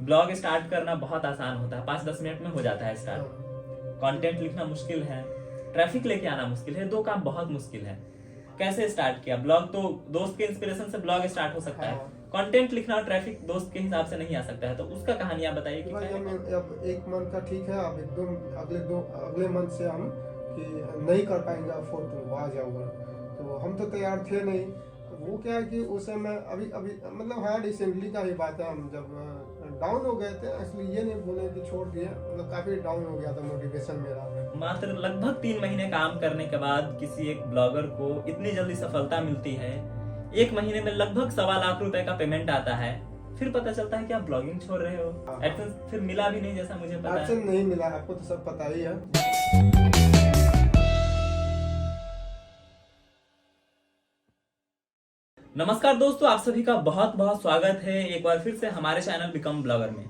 Blog start करना बहुत आसान होता है, 5-10 मिनट में हो जाता है स्टार्ट। कंटेंट लिखना मुश्किल है, ट्रैफिक लेके आना मुश्किल है, दो काम बहुत मुश्किल है। कैसे स्टार्ट किया? ब्लॉग तो दोस्त के इंस्पिरेशन से ब्लॉग स्टार्ट हो सकता है, कंटेंट लिखना और ट्रैफिक दोस्त के हिसाब से नहीं आ सकता है, तो उसका कहानी आप बताइए कि भाई हम अब एक मंथ का ठीक है, अब एकदम अगले मंथ से हम कि नहीं कर पाएंगे अफोर्ड, तुम आ जाओगे। तो हम तो तैयार थे नहीं। तो वो क्या है कि उस समय अभी अभी मतलब हाँ रिसेंटली का ही बात है, हम जब डाउन हो गए थे, इसलिए ये नहीं बोले कि छोड़ दिए, मतलब काफी डाउन हो गया था मोटिवेशन मेरा। मात्र लगभग 3 महीने काम करने के बाद किसी एक ब्लॉगर को इतनी जल्दी सफलता मिलती है, 1 महीने में लगभग 1.25 लाख रुपए का पेमेंट आता है, फिर पता चलता है कि आप ब्लॉगिंग छोड़ रहे हो। एडसेंस फिर मिला भी नहीं, जैसा मुझे पता है। एडसेंस नहीं मिला, आपको तो सब पता ही है। नमस्कार दोस्तों, आप सभी का बहुत बहुत स्वागत है एक बार फिर से हमारे चैनल बिकम ब्लॉगर में।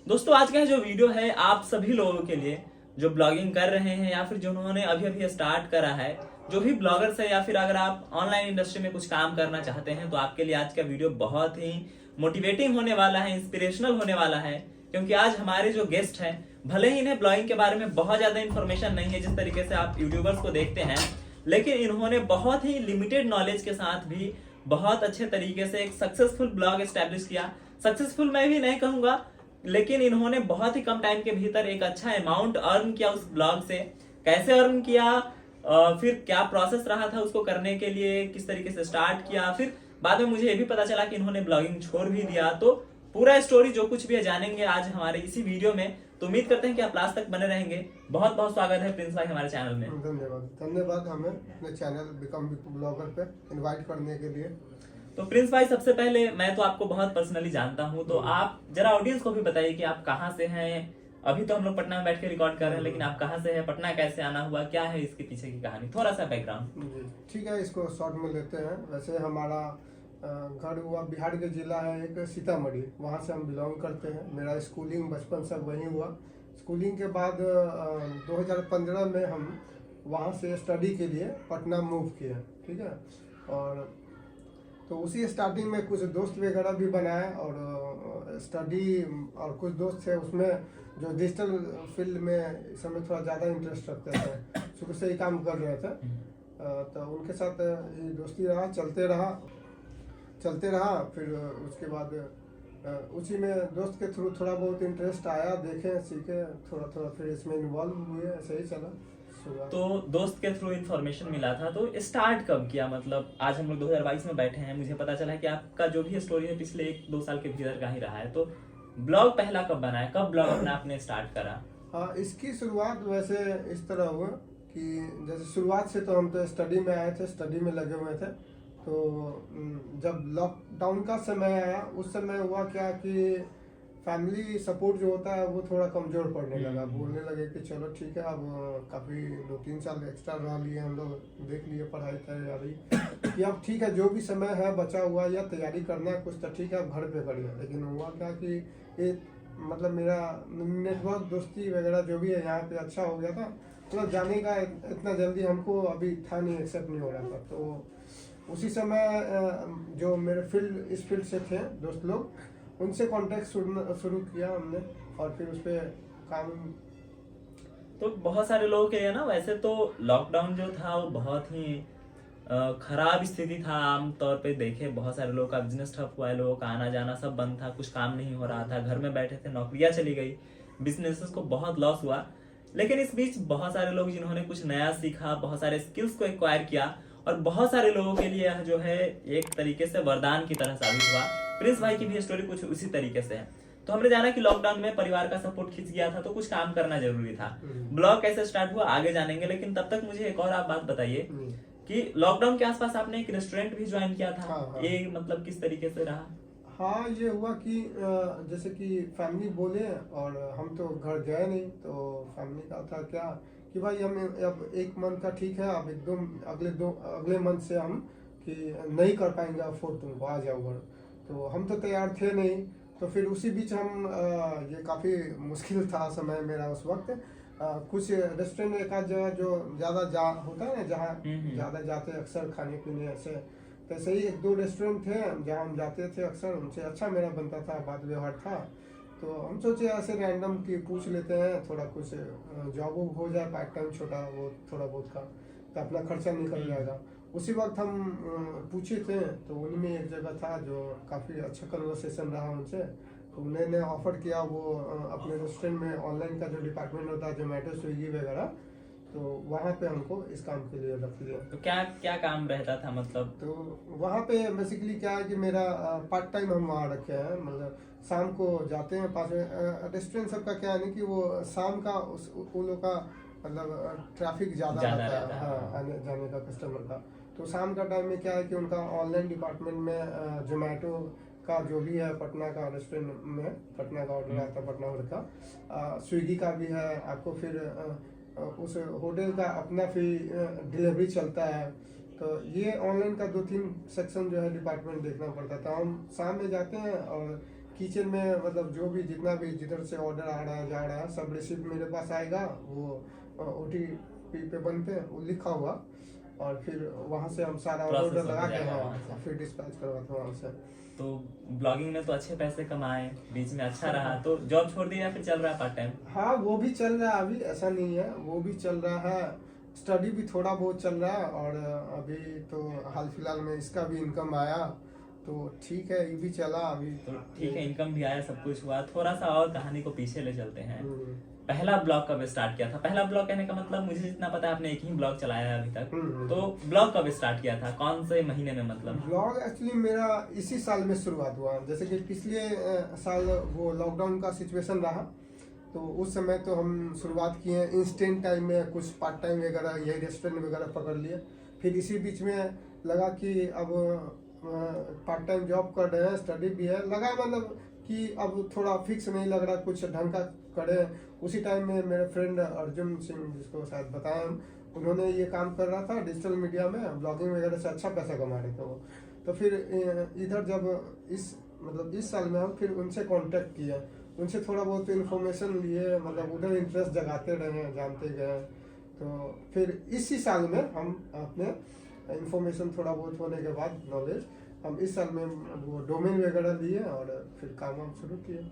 दोस्तों आज का जो वीडियो है आप सभी लोगों के लिए जो ब्लॉगिंग कर रहे हैं या फिर जिन्होंने अभी अभी स्टार्ट करा है, जो भी ब्लॉगर्स है, या फिर अगर आप ऑनलाइन इंडस्ट्री में कुछ काम करना चाहते हैं, तो आपके लिए आज का वीडियो बहुत ही मोटिवेटिंग होने वाला है, इंस्पिरेशनल होने वाला है। क्योंकि आज हमारे जो गेस्ट हैं, भले ही इन्हें ब्लॉगिंग के बारे में बहुत ज्यादा इन्फॉर्मेशन नहीं है जिस तरीके से आप यूट्यूबर्स को देखते हैं, लेकिन इन्होंने बहुत ही लिमिटेड नॉलेज के साथ भी बहुत अच्छे तरीके से एक सक्सेसफुल ब्लॉग एस्टेब्लिश किया। सक्सेसफुल मैं भी नहीं कहूंगा, लेकिन इन्होंने बहुत ही कम टाइम के भीतर एक अच्छा अमाउंट अर्न किया उस ब्लॉग से। कैसे अर्न किया, फिर क्या प्रोसेस रहा था उसको करने के लिए, किस तरीके से स्टार्ट किया, फिर बाद में मुझे ये भी पता चला कि इन्होंने ब्लॉगिंग छोड़ भी दिया। तो पूरा स्टोरी जो कुछ भी है जानेंगे आज हमारे इसी वीडियो में। तो उम्मीद करते हैं कि आप लास्ट तक बने रहेंगे। बहुत बहुत स्वागत है प्रिंस भाई हमारे चैनल में। धन्यवाद हमें अपने चैनल बिकम ब्लॉगर पे इनवाइट करने के लिए। तो प्रिंस भाई, सबसे पहले मैं तो आपको बहुत पर्सनली जानता हूं, तो आप जरा ऑडियंस को भी बताइए कि आप कहां से हैं। अभी तो हम लोग पटना में बैठ के रिकॉर्ड कर रहे हैं, लेकिन आप कहां से हैं, पटना कैसे आना हुआ, क्या है इसके पीछे की कहानी, थोड़ा सा बैकग्राउंड। ठीक है, इसको शॉर्ट में लेते हैं। वैसे हमारा घर हुआ बिहार के जिला है एक सीतामढ़ी, वहाँ से हम बिलोंग करते हैं। मेरा स्कूलिंग बचपन सब वहीं हुआ। स्कूलिंग के बाद 2015 में हम वहाँ से स्टडी के लिए पटना मूव किए, ठीक है। और तो उसी स्टार्टिंग में कुछ दोस्त वगैरह भी बनाए, और स्टडी और कुछ दोस्त थे उसमें जो डिजिटल फील्ड में इस समय थोड़ा ज़्यादा इंटरेस्ट रखते थे, शुरू से ही काम कर रहे थे। तो उनके साथ ये दोस्ती रहा, चलते रहा। फिर उसके बाद उसी में दोस्त के थ्रू थोड़ा बहुत इंटरेस्ट आया, देखे सीखे थोड़ा थोड़ा, फिर इसमें इन्वॉल्व हुए, ऐसे ही चला। तो दोस्त के थ्रू इन्फॉर्मेशन मिला था, तो स्टार्ट कब किया? मतलब आज हम लोग 2022 में बैठे हैं, मुझे पता चला कि आपका जो भी स्टोरी है पिछले 1-2 साल के भीतर का ही रहा है। तो ब्लॉग पहला कब बनाया, कब ब्लॉग अपना आपने स्टार्ट करा? हाँ, इसकी शुरुआत वैसे इस तरह हुआ कि जैसे शुरुआत से तो हम तो स्टडी में आए थे, स्टडी में लगे हुए थे। तो जब लॉकडाउन का समय आया, उस समय हुआ क्या कि फैमिली सपोर्ट जो होता है वो थोड़ा कमज़ोर पड़ने लगा। बोलने लगे कि चलो ठीक है, अब काफ़ी 2-3 साल एक्स्ट्रा रह लिए हम लोग, देख लिए पढ़ाई तैयारी कि अब ठीक है, जो भी समय है बचा हुआ या तैयारी करना है कुछ, तो ठीक है अब घर पे करिए। लेकिन हुआ क्या कि एक मतलब मेरा नेटवर्क दोस्ती वगैरह जो भी है यहाँ पे अच्छा हो गया था, मतलब जाने का इतना जल्दी हमको अभी था नहीं, एक्सेप्ट नहीं हो रहा था। तो उसी समय जो मेरे इस फील्ड से थे दोस्त लोग, उनसे कांटेक्ट शुरू किया हमने, और फिर उस पर काम। तो बहुत सारे लोगों के लिए ना, वैसे तो लॉकडाउन जो था वो बहुत ही खराब स्थिति था। आमतौर पे देखे बहुत सारे लोगों का बिजनेस ठप हुआ है, लोगों का आना जाना सब बंद था, कुछ काम नहीं हो रहा था, घर में बैठे थे, नौकरियां चली गई, बिजनेसेस को बहुत लॉस हुआ। लेकिन इस बीच बहुत सारे लोग जिन्होंने कुछ नया सीखा, बहुत सारे स्किल्स को एक्वायर किया, और बहुत सारे लोगों के लिए जो है एक तरीके से वरदान की तरह साबित हुआ। प्रिंस भाई की भी स्टोरी कुछ उसी तरीके से है। तो हमने जाना कि लॉकडाउन में परिवार का सपोर्ट खिंच गया था, तो कुछ काम करना जरूरी था। ब्लॉग कैसे स्टार्ट हुआ आगे जानेंगे, लेकिन तब तक मुझे एक और आप बात बताइए कि लॉकडाउन के आसपास आपने एक रेस्टोरेंट भी ज्वाइन किया था। हाँ। ये मतलब किस तरीके से रहा? हाँ, ये हुआ कि जैसे कि फैमिली बोले, और हम तो घर गए नहीं, तो फैमिली का था क्या कि भाई हम अब 1 मंथ का ठीक है, अब एकदम अगले मंथ से हम कि नहीं कर पाएंगे अफोर्ड, तुम आ जाओ घर। तो हम तो तैयार थे नहीं। तो फिर उसी बीच हम ये काफ़ी मुश्किल था समय मेरा उस वक्त। कुछ रेस्टोरेंट एक आध जगह जो ज़्यादा होता है ना, जहाँ ज़्यादा जाते अक्सर खाने पीने, ऐसे तैसे ही 1-2 रेस्टोरेंट थे जहाँ हम जाते थे अक्सर, उनसे अच्छा मेरा बनता था, बात व्यवहार था। तो हम सोचे ऐसे रैंडम कि पूछ लेते हैं, थोड़ा कुछ जॉब हो जाए पार्ट टाइम छोटा वो थोड़ा बहुत का, तो अपना खर्चा निकल जाएगा। उसी वक्त हम पूछे थे, तो उनमें एक जगह था जो काफ़ी अच्छा कन्वर्सेशन रहा उनसे, तो उन्होंने ऑफर किया वो अपने रेस्टोरेंट में ऑनलाइन का जो डिपार्टमेंट होता है जोमेटो स्विगी वगैरह, तो वहाँ पे हमको इस काम के लिए रख लिया। तो क्या क्या काम रहता था मतलब? तो वहाँ पे बेसिकली क्या है कि मेरा पार्ट टाइम हम वहाँ रखे हैं, मतलब शाम को जाते हैं 5 बजे। रेस्टोरेंट सबका क्या है ना कि वो शाम का उन लोग का मतलब ट्रैफिक ज़्यादा रहता है, हाँ, आने जाने का कस्टमर का। तो शाम का टाइम में क्या है कि उनका ऑनलाइन डिपार्टमेंट में जोमेटो का जो भी है पटना का रेस्टोरेंट में, पटना का ऑर्डर आता है पटना होटल का, स्विगी का भी है आपको, फिर उस होटल का अपना फिर डिलीवरी चलता है। तो ये ऑनलाइन का 2-3 सेक्शन जो है डिपार्टमेंट देखना पड़ता था। हम शाम में जाते हैं और किचन में मतलब जो भी जितना भी जिधर से ऑर्डर आ रहा है जा रहा है सब रिसिप्ट मेरे पास आएगा, वो OTP पे बनते हैं वो लिखा हुआ, और फिर वहाँ से हम सारा ऑर्डर लगा के हैं फिर डिस्पैच करवाते हैं वहाँ से। तो ब्लॉगिंग में तो अच्छे पैसे कमाए, बीच में अच्छा रहा, तो जॉब छोड़ दिया फिर चल रहा है पार्ट टाइम? हाँ वो भी चल रहा है अभी, ऐसा नहीं है, वो भी चल रहा है, स्टडी भी थोड़ा बहुत चल रहा है, और अभी तो हाल फिलहाल में इसका भी इनकम आया, तो ठीक है ये भी चला अभी। तो ठीक है, इनकम भी आया, सब कुछ हुआ। थोड़ा सा और कहानी को पीछे ले चलते हैं। पहला ब्लॉग कब स्टार्ट किया था? पहला ब्लॉग कहने का मतलब मुझे जितना पता है आपने एक ही ब्लॉग चलाया है अभी तक, तो ब्लॉग कब स्टार्ट किया था, कौन से महीने में मतलब? ब्लॉग एक्चुअली मेरा इसी साल में शुरुआत हुआ, जैसे कि पिछले साल वो लॉकडाउन का सिचुएशन रहा, तो उस समय तो हम शुरुआत किए इंस्टेंट टाइम में, कुछ पार्ट टाइम वगैरह यही रेस्टोरेंट वगैरह पकड़ लिए। फिर इसी बीच में लगा कि अब पार्ट टाइम जॉब कर रहे हैं, स्टडी भी है, लगा मतलब कि अब थोड़ा फिक्स नहीं लग रहा, कुछ ढंग का करे। उसी टाइम में मेरे फ्रेंड अर्जुन सिंह, जिसको शायद बताया, उन्होंने ये काम कर रहा था डिजिटल मीडिया में, ब्लॉगिंग वगैरह से अच्छा पैसा कमा रहे थे वो। तो फिर इधर जब इस साल में हम फिर उनसे कांटेक्ट किए, उनसे थोड़ा बहुत इन्फॉर्मेशन लिए, मतलब उधर इंटरेस्ट जगाते रहे, जानते गए। तो फिर इसी साल में हम अपने इन्फॉर्मेशन थोड़ा बहुत होने के बाद नॉलेज, हम इस साल में वो डोमेन वगैरह लिए और फिर काम हम शुरू किए।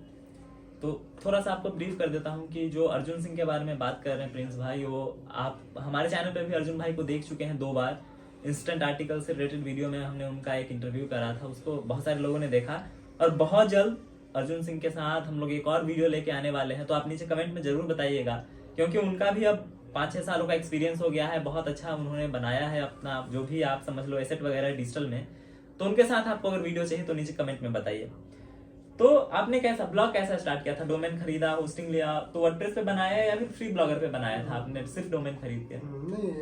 तो थोड़ा सा आपको ब्रीफ कर देता हूँ कि जो अर्जुन सिंह के बारे में बात कर रहे हैं प्रिंस भाई, वो आप हमारे चैनल पे भी अर्जुन भाई को देख चुके हैं 2 बार। इंस्टेंट आर्टिकल से रिलेटेड वीडियो में हमने उनका एक इंटरव्यू करा था, उसको बहुत सारे लोगों ने देखा, और बहुत जल्द अर्जुन सिंह के साथ हम लोग एक और वीडियो लेके आने वाले हैं। तो आप नीचे कमेंट में जरूर बताइएगा, क्योंकि उनका भी अब 5-6 सालों का एक्सपीरियंस हो गया है, बहुत अच्छा उन्होंने बनाया है अपना जो भी आप समझ लो एसेट वगैरह डिजिटल में। तो उनके साथ आपको अगर वीडियो चाहिए तो नीचे कमेंट में बताइए। तो आपने कैसा ब्लॉग कैसा स्टार्ट किया था? डोमेन खरीदा, होस्टिंग लिया, तो वर्डप्रेस पे बनाया या फिर फ्री ब्लॉगर पे बनाया था आपने, सिर्फ डोमेन खरीद के? नहीं,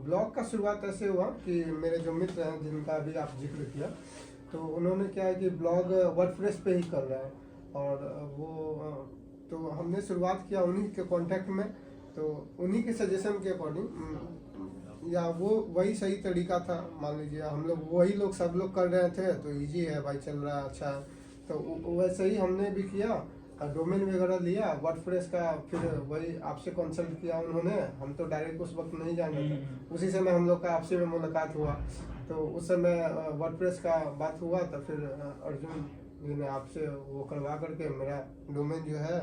ब्लॉग का शुरुआत ऐसे हुआ कि मेरे जो मित्र हैं जिनका भी आप जिक्र किया, तो उन्होंने क्या है कि ब्लॉग वर्डप्रेस पे ही कर रहा है, और वो तो हमने शुरुआत किया उन्हीं के कांटेक्ट में, तो उन्हीं के सजेशन के अकॉर्डिंग, या वो वही सही तरीका था, मान लीजिए हम लोग वही लोग सब लोग कर रहे थे, तो इजी है भाई, चल रहा है अच्छा है, तो वैसे ही हमने भी किया, डोमेन वगैरह लिया वर्डप्रेस का, फिर वही आपसे कंसल्ट किया उन्होंने, हम तो डायरेक्ट उस वक्त नहीं जान रहे थे, उसी समय हम लोग का आपसे में मुलाकात हुआ, तो उस समय वर्डप्रेस का बात हुआ, तो फिर अर्जुन जी ने आपसे वो करवा करके मेरा डोमेन जो है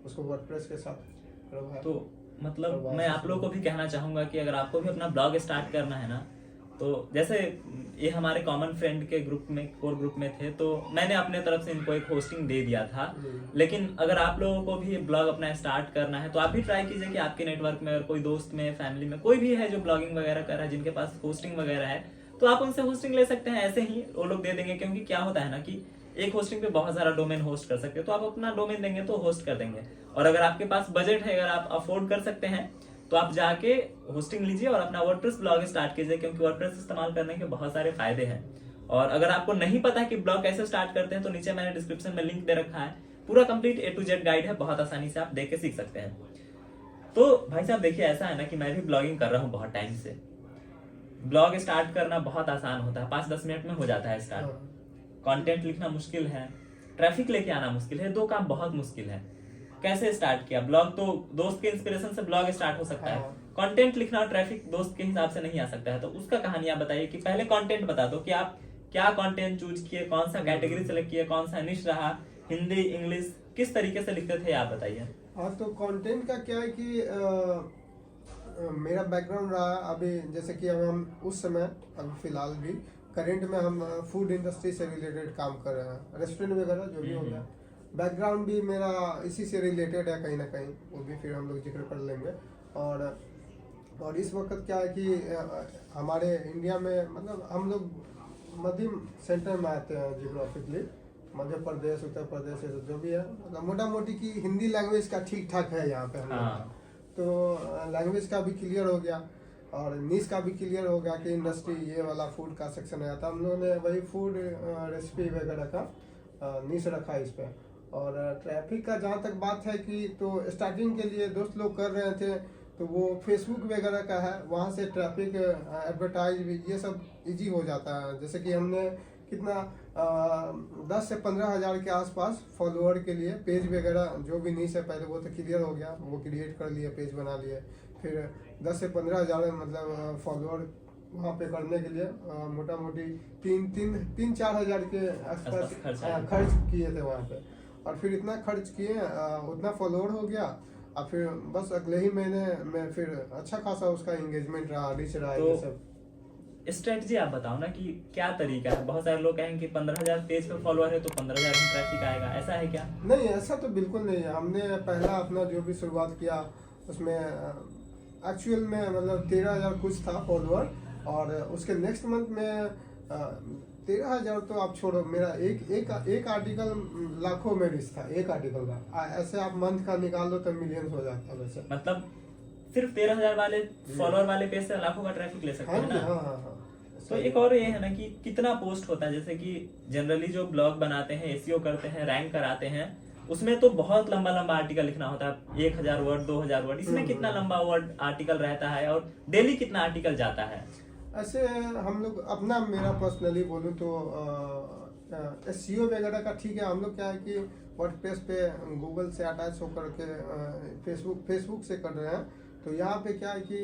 उसको वर्डप्रेस के साथ करवाया। तो मतलब मैं आप लोगों को भी कहना चाहूंगा कि अगर आपको भी अपना ब्लॉग स्टार्ट करना है ना, तो जैसे ये हमारे कॉमन फ्रेंड के ग्रुप में, कोर ग्रुप में थे, तो मैंने अपने तरफ से इनको एक होस्टिंग दे दिया था। लेकिन अगर आप लोगों को भी ब्लॉग अपना स्टार्ट करना है तो आप भी ट्राई कीजिए कि आपके नेटवर्क में अगर कोई दोस्त में, फैमिली में कोई भी है जो ब्लॉगिंग वगैरह कर रहा है, जिनके पास होस्टिंग वगैरह है, तो आप उनसे होस्टिंग ले सकते हैं, ऐसे ही वो लोग दे देंगे। क्योंकि क्या होता है ना कि एक होस्टिंग पे बहुत सारा डोमेन होस्ट कर सकते हो, तो आप अपना डोमेन देंगे तो होस्ट कर देंगे। और अगर आपके पास बजट है, अगर आप अफोर्ड कर सकते हैं, तो आप जाके होस्टिंग लीजिए और अपना वर्डप्रेस ब्लॉग स्टार्ट कीजिए, क्योंकि वर्डप्रेस इस्तेमाल करने के बहुत सारे फायदे हैं। और अगर आपको नहीं पता कि ब्लॉग कैसे स्टार्ट करते हैं, तो नीचे मैंने डिस्क्रिप्शन में लिंक दे रखा है, पूरा complete A to Z guide है, बहुत आसानी से आप देख के सीख सकते हैं। तो भाई साहब देखिए, ऐसा है ना कि मैं भी ब्लॉगिंग कर रहा हूँ बहुत टाइम से। ब्लॉग स्टार्ट करना बहुत आसान होता है, 5-10 मिनट में हो जाता है स्टार्ट। कंटेंट लिखना मुश्किल है, ट्रैफिक लेके आना मुश्किल है, 2 काम बहुत मुश्किल है। कैसे स्टार्ट किया ब्लॉग? तो दोस्त के इंस्पिरेशन से ब्लॉग स्टार्ट हो सकता है। कंटेंट लिखना और ट्रैफिक दोस्त के हिसाब से नहीं आ सकता है, तो उसका कहानी आप बताइए कि पहले कंटेंट बता दो कि आप क्या कंटेंट चूज किए, कौन सा कैटेगरी सेलेक्ट किए, कौन सा निश रहा, हिंदी, इंग्लिश, किस तरीके से लिखते थे आप बताइए। हाँ, तो कंटेंट का क्या है कि मेरा बैकग्राउंड रहा अभी, जैसे कि अब हम उस समय अभी फिलहाल भी करंट में हम फूड इंडस्ट्री से रिलेटेड काम कर रहे हैं, रेस्टोरेंट वगैरह जो भी हो गया। बैकग्राउंड भी मेरा इसी से रिलेटेड है कहीं ना कहीं, वो भी फिर हम लोग जिक्र कर लेंगे। और इस वक्त क्या है कि हमारे इंडिया में मतलब हम लोग मध्यम सेंटर में आते हैं जियोग्राफिकली, मध्य प्रदेश, उत्तर प्रदेश, ये सब जो भी है, मतलब मोटा मोटी की हिंदी लैंग्वेज का ठीक ठाक है यहाँ पे हम लोग। हाँ। तो लैंग्वेज का भी क्लियर हो गया और नीश का भी क्लियर हो गया कि इंडस्ट्री ये वाला फूड का सेक्शन है, तो हम लोगों ने वही फूड रेसिपी वगैरह का नीश रखा है इस पे। और ट्रैफिक का जहाँ तक बात है कि तो स्टार्टिंग के लिए दोस्त लोग कर रहे थे, तो वो फेसबुक वगैरह का है, वहाँ से ट्रैफिक एडवर्टाइज ये सब इजी हो जाता है। जैसे कि हमने कितना 10 से 15 हज़ार के आसपास फॉलोअर के लिए पेज वगैरह जो भी नीश है पहले वो तो क्लियर हो गया, वो क्रिएट कर लिए, पेज बना लिए। फिर 10 से 15 हज़ार मतलब फॉलोअर वहाँ पे करने के लिए मोटा मोटी 3-4 हज़ार के आसपास खर्च किए थे वहाँ पे। और फिर इतना खर्च किए, उतना फॉलोअर हो गया, और फिर बस अगले ही महीने में फिर अच्छा खासा उसका एंगेजमेंट रहा, रीच रहा। तो ये सब स्ट्रेटजी आप बताओ ना कि क्या तरीका है। बहुत सारे लोग कहेंगे कि 15,000 पेज पे फॉलोअर है तो 15,000 में ट्रैफिक आएगा, ऐसा है क्या? नहीं, ऐसा तो बिल्कुल नहीं है। हमने पहला अपना जो भी शुरुआत किया उसमें एक्चुअल में मतलब 13,000 कुछ था फॉलोअर, और उसके नेक्स्ट मंथ में 13,000 तो आप छोड़ो, मेरा एक आर्टिकल लाखों में रीच था, एक आर्टिकल का। ऐसे आप मंथ का निकाल दो तो मिलियंस हो जाता है वैसे। मतलब सिर्फ 13,000 वाले फॉलोअर वाले पेज से लाखों का ट्रैफिक ले सकते हाँ हैं जी, ना। हाँ। तो एक और ये है ना कि कितना पोस्ट होता है। जैसे कि जनरली जो ब्लॉग बनाते हैं, एसईओ करते हैं, रैंक कराते हैं, उसमें तो बहुत लंबा लंबा आर्टिकल लिखना होता है, 1,000 वर्ड, 2,000 वर्ड। इसमें कितना लंबा वर्ड आर्टिकल रहता है और डेली कितना आर्टिकल जाता है? ऐसे हम लोग अपना, मेरा पर्सनली बोलूँ तो एसईओ वगैरह का ठीक है। हम लोग क्या है कि वर्डप्रेस पे गूगल से अटैच होकर के फेसबुक से कर रहे हैं, तो यहाँ पे क्या है कि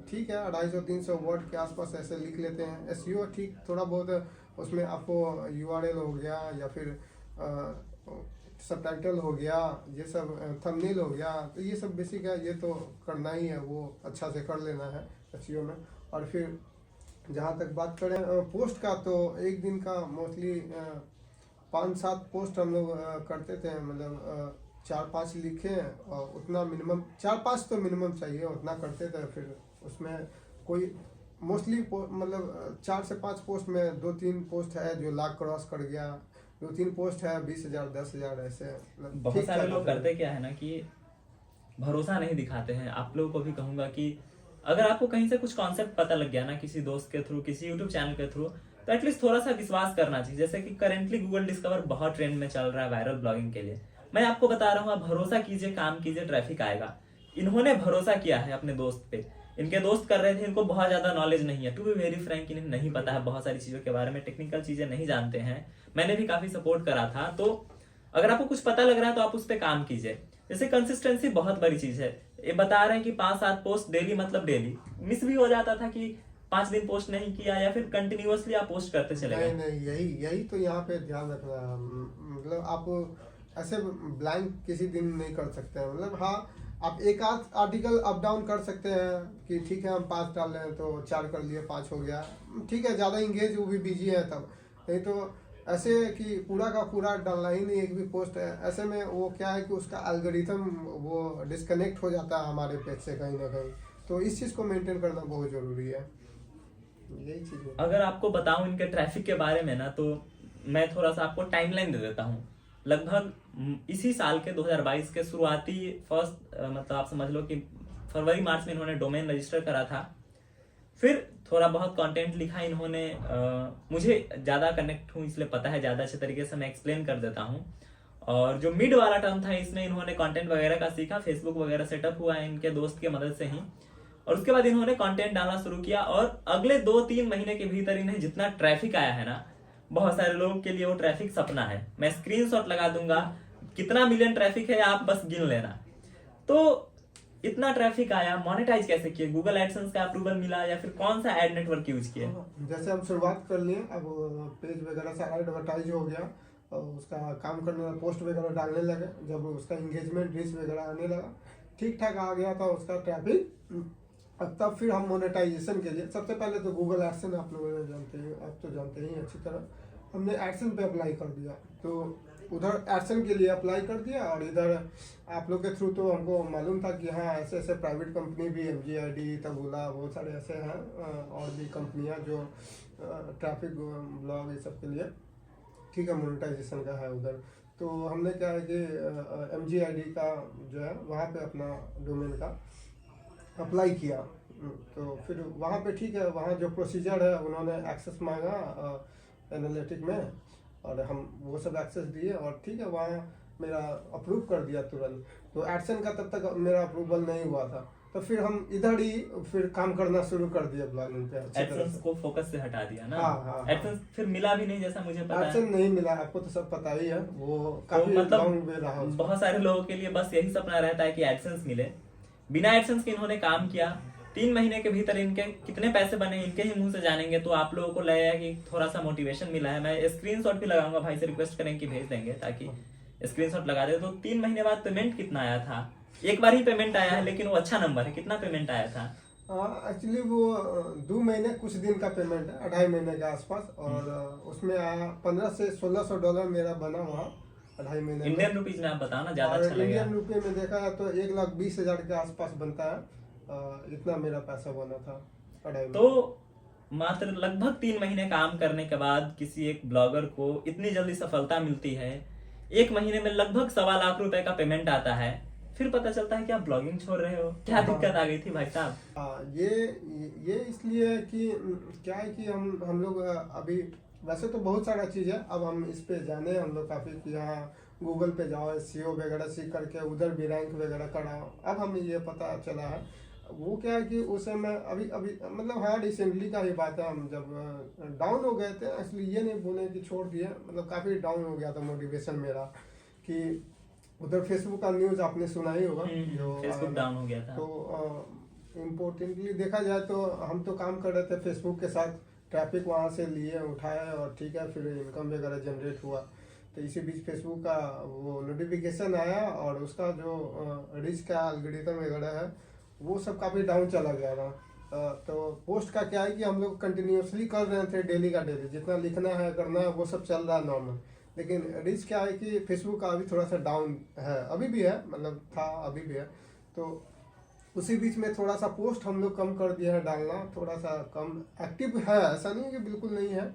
ठीक है 250-300 वर्ड के आसपास ऐसे लिख लेते हैं। एसईओ ठीक, थोड़ा बहुत उसमें आपको यूआरएल हो गया या फिर सबटाइटल हो गया, ये सब थंबनेल हो गया, तो ये सब बेसिक है, ये तो करना ही है, वो अच्छा से कर लेना है एसईओ में। और फिर जहाँ तक बात करें पोस्ट का, तो एक दिन का मोस्टली 5-7 पोस्ट हम लोग करते थे, मतलब 4-5 लिखे और उतना मिनिमम 4-5 तो मिनिमम चाहिए, उतना करते थे। फिर उसमें कोई मोस्टली मतलब 4 से 5 पोस्ट में 2-3 पोस्ट है जो लाख क्रॉस कर गया, 2-3 पोस्ट है 20,000 10,000 ऐसे। बहुत सारे लोग करते क्या है ना कि भरोसा नहीं दिखाते हैं। आप लोगों को भी कहूंगा कि अगर आपको कहीं से कुछ कॉन्सेप्ट पता लग गया ना, किसी दोस्त के थ्रू, किसी यूट्यूब चैनल के थ्रू, तो एटलीस्ट थोड़ा सा विश्वास करना चाहिए। जैसे कि करेंटली गूगल डिस्कवर बहुत ट्रेंड में चल रहा है वायरल ब्लॉगिंग के लिए। मैं आपको बता रहा हूँ, आप भरोसा कीजिए, काम कीजिए, ट्रैफिक आएगा। इन्होंने भरोसा किया है अपने दोस्त पे, इनके दोस्त कर रहे थे, इनको बहुत ज्यादा नॉलेज नहीं है, टू बी वेरी फ्रैंक, इन्हें नहीं पता है बहुत सारी चीजों के बारे में, टेक्निकल चीजें नहीं जानते हैं। मैंने भी काफी सपोर्ट करा था। तो अगर आपको कुछ पता लग रहा है तो आप उस पर काम कीजिए। जैसे कंसिस्टेंसी बहुत बड़ी चीज है। ये बता रहे हैं कि 5-7 पोस्ट डेली, मतलब डेली मिस भी हो जाता था कि 5 दिन पोस्ट नहीं किया, या फिर कंटिन्यूअसली आप पोस्ट करते चले गए। नहीं, यही तो यहाँ पे ध्यान रखना है। मतलब आप ऐसे ब्लैंक किसी दिन नहीं कर सकते हैं। मतलब हाँ, आप एक आध आर्टिकल अप डाउन कर सकते हैं कि ठीक है हम 5 डाल रहे हैं तो 4 कर लिए, 5 हो गया, ठीक है, ज़्यादा इंगेज वो भी बिजी है तब। नहीं तो ऐसे कि पूरा का पूरा डालना ही नहीं एक भी पोस्ट है, ऐसे में वो क्या है कि उसका एल्गोरिथम वो डिस्कनेक्ट हो जाता है हमारे पेज से कहीं ना कहीं। तो इस चीज़ को मेंटेन करना बहुत ज़रूरी है, यही चीज़ है। अगर आपको बताऊं इनके ट्रैफिक के बारे में ना, तो मैं थोड़ा सा आपको टाइमलाइन दे देता हूँ। लगभग इसी साल के 2022 के शुरुआती फर्स्ट, मतलब आप समझ लो कि फरवरी मार्च में इन्होंने डोमेन रजिस्टर करा था। फिर थोड़ा बहुत कंटेंट लिखा इन्होंने। मुझे ज़्यादा कनेक्ट हूँ इसलिए पता है, ज़्यादा अच्छे तरीके से मैं एक्सप्लेन कर देता हूँ। और जो मिड वाला टर्म था, इसमें इन्होंने कंटेंट वगैरह का सीखा, फेसबुक वगैरह सेटअप हुआ है इनके दोस्त के मदद से ही। और उसके बाद इन्होंने कंटेंट डालना शुरू किया, और अगले 2-3 महीने के भीतर इन्हें जितना ट्रैफिक आया है ना, बहुत सारे लोगों के लिए वो ट्रैफिक सपना है। मैं स्क्रीनशॉट लगा दूंगा, कितना मिलियन ट्रैफिक है आप बस गिन लेना। तो इतना ट्रैफिक आया, मोनेटाइज कैसे किए? गूगल एडसेंस का अप्रूवल मिला या फिर कौन सा एड नेटवर्क यूज किए? जैसे हम शुरुआत कर लिए, अब पेज वगैरह सारा एडवर्टाइज हो गया, और उसका काम करने लगा, पोस्ट वगैरह डालने लगे। जब उसका इंगेजमेंट रीच वगैरह आने लगा, ठीक ठाक आ गया था उसका ट्रैफिक। अब तब फिर हम मोनेटाइजेशन के लिए सबसे पहले तो गूगल एडसेंस आप लोगों ने जानते हैं, आप तो जानते ही अच्छी तरह, हमने एडसेंस पे अप्लाई कर दिया। तो उधर एडसेंस के लिए अप्लाई कर दिया, और इधर आप लोग के थ्रू तो हमको मालूम था कि हाँ ऐसे ऐसे प्राइवेट कंपनी भी, MGID, तबूला, बहुत सारे ऐसे हैं और भी कंपनियां जो ट्रैफिक ब्लॉग ये सब के लिए ठीक है मोनेटाइजेशन का है उधर। तो हमने क्या है कि MGID का जो है वहाँ पे अपना डोमेन का अप्लाई किया। तो फिर वहाँ पे ठीक है, वहाँ जो प्रोसीजर है उन्होंने एक्सेस मांगा एनालिटिक में, और हम वो सब एक्सेस दिए, और ठीक है वहाँ मेरा अप्रूव कर दिया तुरंत। तो एडसेंस का तब तक मेरा अप्रूवल नहीं हुआ था, तो फिर हम इधर ही फिर काम करना शुरू कर दिया ब्लॉगिंग पे। एडसेंस को फोकस से हटा दिया ना। हाँ। एडसेंस फिर मिला भी नहीं जैसा मुझे पता है। एडसेंस नहीं मिला, आपको तो सब पता ही है, वो काफी मतलब लॉन्ग वे रहा उसका। बहुत सारे लोगों के लिए बस यही सपना रहता है कि एडसेंस मिले। बिना एडसेंस के इन्होंने काम किया, 3 महीने के भीतर इनके कितने पैसे बने इनके ही मुंह से जानेंगे। तो आप लोगों को लगेगा कि थोड़ा सा मोटिवेशन मिला है। मैं स्क्रीनशॉट भी लगाऊंगा, भाई से रिक्वेस्ट करें कि भेज देंगे ताकि स्क्रीनशॉट लगा दे। तो 3 महीने बाद पेमेंट कितना आया था? एक बार ही पेमेंट आया है, लेकिन वो अच्छा नंबर है। कितना पेमेंट आया था? एक्चुअली वो 2 महीने कुछ दिन का पेमेंट है, 2.5 महीने के आसपास, और उसमें आया $1500 से $1600 मेरा बना वहाँ 2.5 महीने इंडियन रुपीज में आप बताओ ना, ज्यादा अच्छा लगेगा। इंडियन रुपये में देखा जाए तो 1,20,000 के आसपास बनता है। इतना मेरा पैसा बना था 2.5 तो मात्र लगभग 3 महीने काम करने के बाद किसी एक ब्लॉगर को इतनी जल्दी सफलता मिलती है। 1 महीने में लगभग 1.25 लाख रुपए का पेमेंट आता है। फिर पता चलता है कि आप ब्लॉगिंग छोड़ रहे हो। क्या दिक्कत आ गई थी भाई साहब? ये इसलिए कि क्या है कि हम लोग अभी वैसे तो बहुत सारा चीज़ है, अब हम इस पे जाने हम लोग काफ़ी कि हाँ गूगल पे जाओ, SEO वगैरह सीख करके उधर भी रैंक वगैरह कराओ। अब हमें ये पता चला है, वो क्या है कि उस समय अभी मतलब हाँ रिसेंटली का ही बात है, हम जब डाउन हो गए थे, इसलिए ये नहीं बोले कि छोड़ दिए, मतलब काफ़ी डाउन हो गया था मोटिवेशन मेरा। कि उधर फेसबुक का न्यूज़ आपने सुना ही होगा, जो फेसबुक डाउन हो गया था। तो इम्पोर्टेंटली देखा जाए तो हम तो काम कर रहे थे फेसबुक के साथ, ट्रैफिक वहाँ से लिए उठाए, और ठीक है फिर इनकम वगैरह जनरेट हुआ। तो इसी बीच फेसबुक का वो नोटिफिकेशन आया, और उसका जो रीच का एल्गोरिथम वगैरह है वो सब काफ़ी डाउन चला गया था। तो पोस्ट का क्या है कि हम लोग कंटिन्यूसली कर रहे थे, डेली का डेली जितना लिखना है करना है वो सब चल रहा है नॉर्मल। लेकिन रीच क्या है कि फेसबुक का अभी थोड़ा सा डाउन है, अभी भी है, मतलब था अभी भी है। तो उसी बीच में थोड़ा सा पोस्ट हम लोग कम कर दिए हैं डालना, थोड़ा सा कम एक्टिव है, ऐसा नहीं है कि बिल्कुल नहीं है,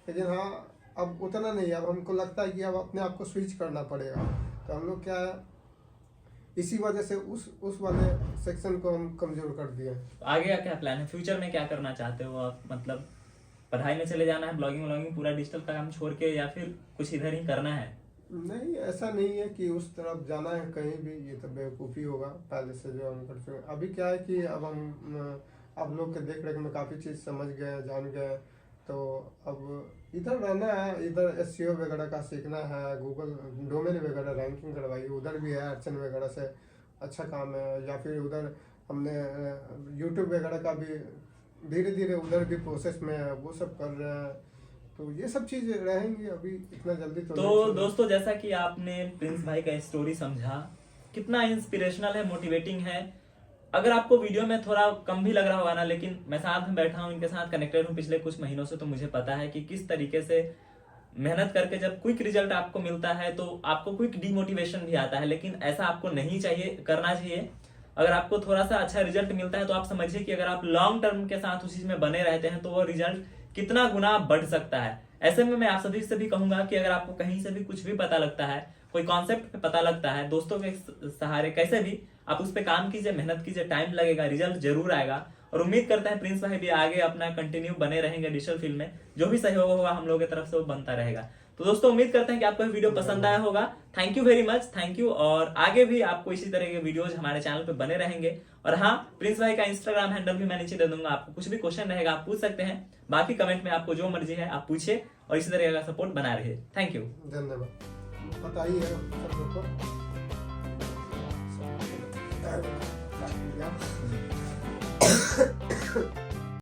लेकिन हाँ अब उतना नहीं है। अब हमको लगता है कि अब अपने आप को स्विच करना पड़ेगा। तो हम लोग क्या है इसी वजह से उस वाले सेक्शन को हम कमजोर कर दिए। आगे का क्या प्लान है? फ्यूचर में क्या करना चाहते हो आप? मतलब पढ़ाई में चले जाना है, ब्लॉगिंग पूरा डिजिटल का काम छोड़ के, या फिर कुछ इधर ही करना है? नहीं, ऐसा नहीं है कि उस तरफ जाना है कहीं भी, ये तो बेवकूफ़ी होगा पहले से जो हम कर चुके। अभी क्या है कि अब हम आप लोग के देख रेख में काफ़ी चीज़ समझ गए, जान गए, तो अब इधर रहना है, इधर SEO वगैरह का सीखना है, गूगल डोमेन वगैरह रैंकिंग करवाई, उधर भी है एडसेंस वगैरह से अच्छा काम है। या फिर उधर हमने यूट्यूब वगैरह का भी धीरे धीरे उधर भी प्रोसेस में है, वो सब कर रहे हैं। तो ये सब चीज रहेंगी, अभी इतना जल्दी तो दोस्तों जैसा कि आपने प्रिंस भाई का स्टोरी समझा, कितना इंस्पिरेशनल है, मोटिवेटिंग है। अगर आपको वीडियो में थोड़ा कम भी लग रहा होगा ना, लेकिन मैं साथ में बैठा हूँ, इनके साथ कनेक्टेड हूँ पिछले कुछ महीनों से, तो मुझे पता है कि किस तरीके से मेहनत करके जब क्विक रिजल्ट आपको मिलता है तो आपको क्विक डिमोटिवेशन भी आता है। लेकिन ऐसा आपको नहीं चाहिए, करना चाहिए। अगर आपको थोड़ा सा अच्छा रिजल्ट मिलता है तो आप समझिए कि अगर आप लॉन्ग टर्म के साथ उस चीज में बने रहते हैं तो वो रिजल्ट कितना गुना बढ़ सकता है। ऐसे में मैं आप सभी से भी कहूंगा कि अगर आपको कहीं से भी कुछ भी पता लगता है, कोई कॉन्सेप्ट पता लगता है, दोस्तों के सहारे कैसे भी आप उस पर काम कीजिए, मेहनत कीजिए, टाइम लगेगा, रिजल्ट जरूर आएगा। और उम्मीद करते हैं प्रिंस भाई भी आगे अपना कंटिन्यू बने रहेंगे डिजिटल फील्ड में। जो भी सहयोग होगा हम लोगों की तरफ से वो बनता रहेगा। तो दोस्तों उम्मीद करते हैं कि आपको वीडियो पसंद आया होगा। Thank you very much, thank you. और आगे भी आपको इसी तरह के वीडियोज हमारे चैनल पे बने रहेंगे। और हाँ, प्रिंस भाई का इंस्टाग्राम हैंडल भी मैं नीचे दे दूंगा, आपको कुछ भी क्वेश्चन रहेगा आप पूछ सकते हैं। बाकी कमेंट में आपको जो मर्जी है आप पूछिए और इसी तरह का सपोर्ट बना रहे। थैंक यू, धन्यवाद। बताइए सब लोग को।